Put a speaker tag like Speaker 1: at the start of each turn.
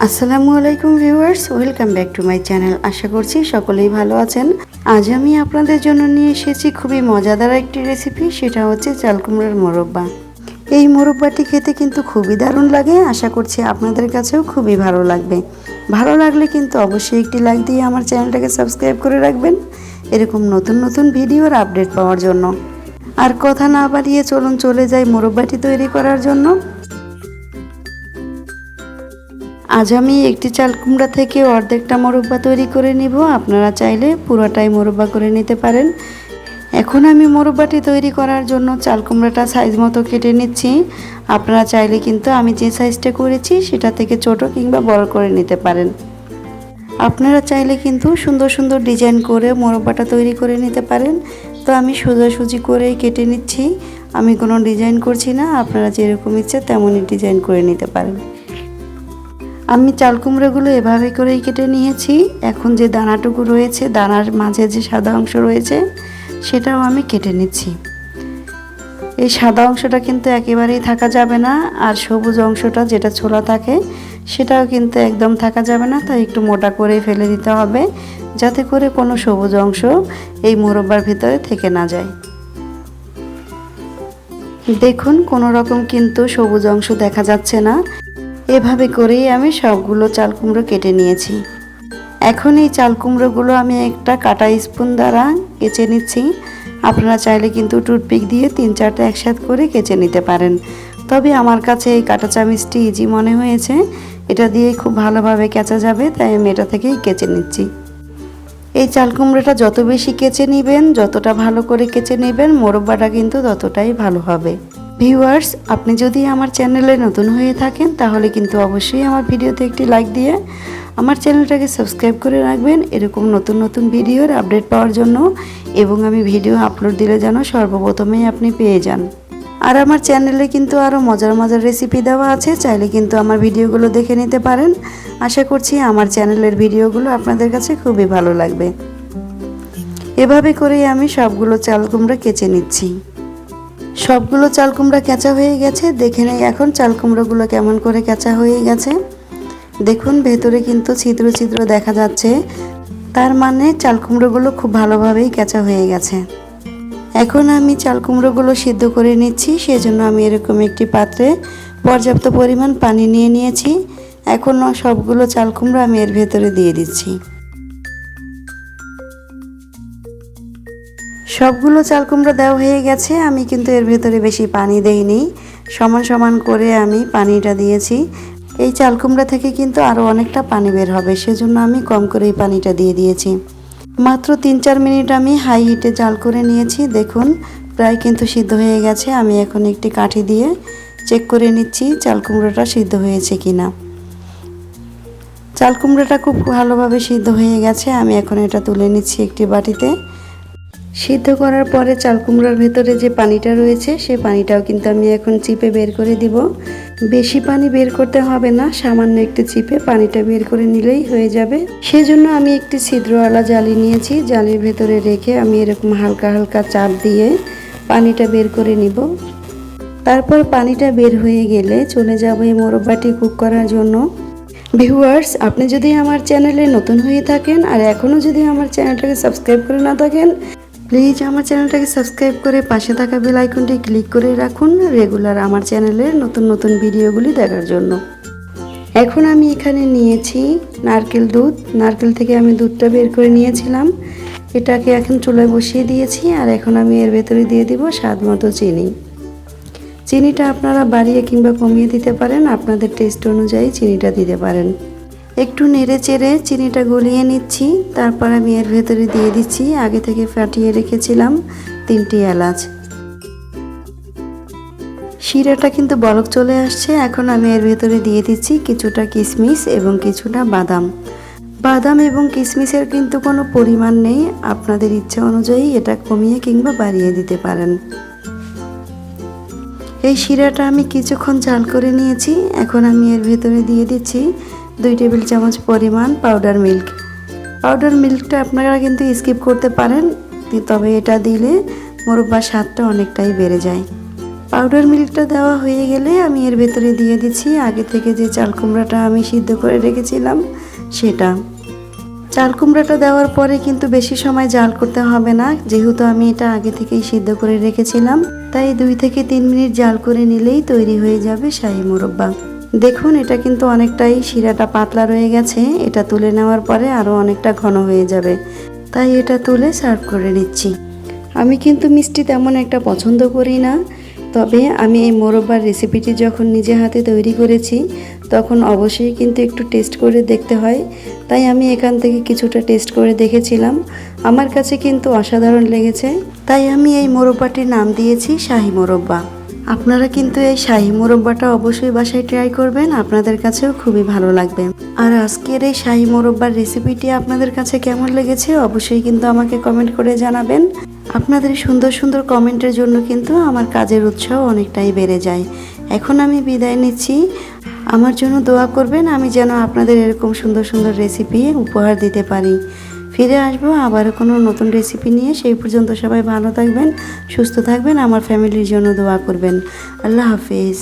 Speaker 1: আসসালামু আলাইকুম viewers, welcome back to my channel. আশা করছি সকলেই ভালো আছেন। আজ আমি আপনাদের জন্য নিয়ে এসেছি খুবই মজাদার একটি রেসিপি, সেটা হচ্ছে চাল কুমড়ার মোরব্বা। এই মোরব্বাটি খেতে কিন্তু খুবই দারুণ লাগে। আশা করছি আপনাদের কাছেও খুবই ভালো লাগবে। ভালো লাগলে কিন্তু অবশ্যই একটি লাইক দিয়ে আমার চ্যানেলটাকে সাবস্ক্রাইব করে রাখবেন এরকম নতুন নতুন ভিডিওর আপডেট পাওয়ার জন্য। আর কথা না বাড়িয়ে চলুন চলে যাই মোরব্বাটি তৈরি করার জন্য। আজ আমি একটি চাল কুমড়া থেকে অর্ধেকটা মোরব্বা তৈরি করে নিব। আপনারা চাইলে পুরোটাই মোরব্বা করে নিতে পারেন। এখন আমি মোরব্বাটি তৈরি করার জন্য চাল কুমড়াটা সাইজ মতো কেটে নিচ্ছি। আপনারা চাইলে কিন্তু আমি যে সাইজটা করেছি সেটা থেকে ছোট কিংবা বড় করে নিতে পারেন। আপনারা চাইলে কিন্তু সুন্দর সুন্দর ডিজাইন করে মোরব্বাটা তৈরি করে নিতে পারেন। তো আমি সোজাসুজি করেই কেটে নিচ্ছি, আমি কোনো ডিজাইন করছি না। আপনারা যেরকম ইচ্ছে তেমনই ডিজাইন করে নিতে পারেন। আমি চাল কুমড়োগুলো এভাবে করেই কেটে নিয়েছি। এখন যে দানাটুকু রয়েছে, দানার মাঝে যে সাদা অংশ রয়েছে সেটাও আমি কেটে নিচ্ছি। এই সাদা অংশটা কিন্তু একেবারেই থাকা যাবে না, আর সবুজ অংশটা যেটা ছোলা থাকে সেটাও কিন্তু একদম থাকা যাবে না। তাই একটু মোটা করে ফেলে দিতে হবে, যাতে করে কোনো সবুজ অংশ এই মোরব্বার ভিতরে থেকে না যায়। দেখুন, কোনো রকম কিন্তু সবুজ অংশ দেখা যাচ্ছে না। এভাবে করেই আমি সবগুলো চাল কুমড়ো কেটে নিয়েছি। এখন এই চাল কুমড়োগুলো আমি একটা কাঁটা স্পুন দ্বারা কেচে নিচ্ছি। আপনারা চাইলে কিন্তু টুথপিক দিয়ে 3-4টা একসাথে করে কেচে নিতে পারেন। তবে আমার কাছে এই কাঁটা চামচটি ইজি মনে হয়েছে, এটা দিয়ে খুব ভালোভাবে কেচা যাবে, তাই আমি এটা থেকেই কেচে নিচ্ছি। এই চাল কুমড়োটা যত বেশি কেচে নেবেন, যতটা ভালো করে কেচে নেবেন, মোরব্বাটা কিন্তু ততটাই ভালো হবে। ভিউয়ার্স, আপনি যদি আমার চ্যানেলে নতুন হয়ে থাকেন তাহলে কিন্তু অবশ্যই আমার ভিডিওতে একটি লাইক দিয়ে আমার চ্যানেলটাকে সাবস্ক্রাইব করে রাখবেন এরকম নতুন নতুন ভিডিওর আপডেট পাওয়ার জন্য, এবং আমি ভিডিও আপলোড দিলে যেন সর্বপ্রথমেই আপনি পেয়ে যান। আর আমার চ্যানেলে কিন্তু আরও মজার মজার রেসিপি দেওয়া আছে, চাইলে কিন্তু আমার ভিডিওগুলো দেখে নিতে পারেন। আশা করছি আমার চ্যানেলের ভিডিওগুলো আপনাদের কাছে খুবই ভালো লাগবে। এভাবে করেই আমি সবগুলো চাল কুমড়া কেচে নিচ্ছি। সবগুলো চাল কুমড়া কেঁচা হয়ে গেছে। দেখে নেই এখন চাল কুমড়োগুলো কেমন করে কেঁচা হয়ে গেছে। দেখুন, ভেতরে কিন্তু ছিদ্র ছিদ্র দেখা যাচ্ছে, তার মানে চাল কুমড়োগুলো খুব ভালোভাবেই কেঁচা হয়ে গেছে। এখন আমি চাল কুমড়োগুলো সিদ্ধ করে নিচ্ছি, সেজন্য আমি এরকম একটি পাত্রে পর্যাপ্ত পরিমাণ পানি নিয়ে নিয়েছি। এখন সবগুলো চাল কুমড়ো আমি এর ভেতরে দিয়ে দিচ্ছি। সবগুলো চাল কুমড়া দেওয়া হয়ে গেছে। আমি কিন্তু এর ভেতরে বেশি পানি দেইনি, সমান সমান করে আমি পানিটা দিয়েছি। এই চাল কুমড়া থেকে কিন্তু আরও অনেকটা পানি বের হবে, সেজন্য আমি কম করেই পানিটা দিয়ে দিয়েছি। মাত্র 3-4 মিনিট আমি হাই হিটে জাল করে নিয়েছি। দেখুন, প্রায় কিন্তু সিদ্ধ হয়ে গেছে। আমি এখন একটি কাঠি দিয়ে চেক করে নিচ্ছি চাল কুমড়োটা সিদ্ধ হয়েছে কিনা। চাল কুমড়োটা খুব ভালোভাবে সিদ্ধ হয়ে গেছে। আমি এখন এটা তুলে নিচ্ছি একটি বাটিতে। সিদ্ধ করার পরে চাল কুমড়ার ভেতরে যে পানিটা রয়েছে সেই পানিটাও কিন্তু আমি এখন চিপে বের করে দিব। বেশি পানি বের করতে হবে না, সামান্য একটু চিপে পানিটা বের করে নিলেই হয়ে যাবে। সেজন্য আমি একটি ছিদ্রওয়ালা জালি নিয়েছি। জালির ভেতরে রেখে আমি এরকম হালকা হালকা চাপ দিয়ে পানিটা বের করে নিব। তারপর পানিটা বের হয়ে গেলে চলে যাব এই মোরব্বাটি কুক করার জন্য। ভিউয়ার্স, আপনি যদি আমার চ্যানেলে নতুন হয়ে থাকেন আর এখনও যদি আমার চ্যানেলটাকে সাবস্ক্রাইব করে না থাকেন, প্লিজ আমার চ্যানেলটাকে সাবস্ক্রাইব করে পাশে থাকা বেল আইকনটি ক্লিক করে রাখুন রেগুলার আমার চ্যানেলের নতুন নতুন ভিডিওগুলি দেখার জন্য। এখন আমি এখানে নিয়েছি নারকেল দুধ। নারকেল থেকে আমি দুধটা বের করে নিয়েছিলাম। এটাকে এখন চুলায় বসিয়ে দিয়েছি। আর এখন আমি এর ভেতরে দিয়ে দিব স্বাদ মতো চিনি। চিনিটা আপনারা বাড়িয়ে কিংবা কমিয়ে দিতে পারেন, আপনাদের টেস্ট অনুযায়ী চিনিটা দিতে পারেন। একটু নেড়ে চেড়ে চিনিটা গলিয়ে নিচ্ছি। তারপর আমি এর ভেতরে দিয়ে দিচ্ছি আগে থেকে ফাটিয়ে রেখেছিলাম 3টি এলাচ। শিরাটা কিন্তু বলক চলে আসছে। এখন আমি এর ভেতরে দিয়ে দিচ্ছি কিছুটা কিশমিশ এবং কিছুটা বাদাম। বাদাম এবং কিশমিশের কিন্তু কোনো পরিমাণ নেই, আপনাদের ইচ্ছা অনুযায়ী এটা কমিয়ে কিংবা বাড়িয়ে দিতে পারেন। এই শিরাটা আমি কিছুক্ষণ জাল করে নিয়েছি। এখন আমি এর ভেতরে দিয়ে দিচ্ছি 2 টেবিল চামচ পরিমাণ পাউডার মিল্ক। পাউডার মিল্কটা আপনারা কিন্তু স্কিপ করতে পারেন, তবে এটা দিলে মোরব্বার স্বাদটা অনেকটাই বেড়ে যায়। পাউডার মিল্কটা দেওয়া হয়ে গেলে আমি এর ভেতরে দিয়ে দিচ্ছি আগে থেকে যে চাল কুমড়াটা আমি সিদ্ধ করে রেখেছিলাম সেটা। চাল কুমড়াটা দেওয়ার পরে কিন্তু বেশি সময় জাল করতে হবে না, যেহেতু আমি এটা আগে থেকেই সিদ্ধ করে রেখেছিলাম। তাই 2 থেকে 3 মিনিট জাল করে নিলেই তৈরি হয়ে যাবে শাহী মুরব্বা। দেখুন এটা কিন্তু অনেকটাই শিরাটা পাতলা রয়ে গেছে, এটা তুলে নেওয়ার পরে আরও অনেকটা ঘন হয়ে যাবে। তাই এটা তুলে সার্ভ করে নিচ্ছি। আমি কিন্তু মিষ্টি তেমন একটা পছন্দ করি না, তবে আমি এই মোরব্বার রেসিপিটি যখন নিজে হাতে তৈরি করেছি তখন অবশ্যই কিন্তু একটু টেস্ট করে দেখতে হয়। তাই আমি এখান থেকে কিছুটা টেস্ট করে দেখেছিলাম, আমার কাছে কিন্তু অসাধারণ লেগেছে। তাই আমি এই মোরব্বাটির নাম দিয়েছি শাহী মোরব্বা। আপনারা কিন্তু এই শাহী মোরব্বাটা অবশ্যই বাসায় ট্রাই করবেন, আপনাদের কাছেও খুবই ভালো লাগবে। আর আজকের এই শাহী মোরব্বার রেসিপিটি আপনাদের কাছে কেমন লেগেছে অবশ্যই কিন্তু আমাকে কমেন্ট করে জানাবেন। আপনাদের সুন্দর সুন্দর কমেন্টের জন্য কিন্তু আমার কাজের উৎসাহ অনেকটাই বেড়ে যায়। এখন আমি বিদায় নিচ্ছি, আমার জন্য দোয়া করবেন আমি যেন আপনাদের এরকম সুন্দর সুন্দর রেসিপি উপহার দিতে পারি। ফিরে আসবো আবারও কোনো নতুন রেসিপি নিয়ে, সেই পর্যন্ত সবাই ভালো থাকবেন, সুস্থ থাকবেন, আমার ফ্যামিলির জন্য দোয়া করবেন। আল্লাহ হাফিজ।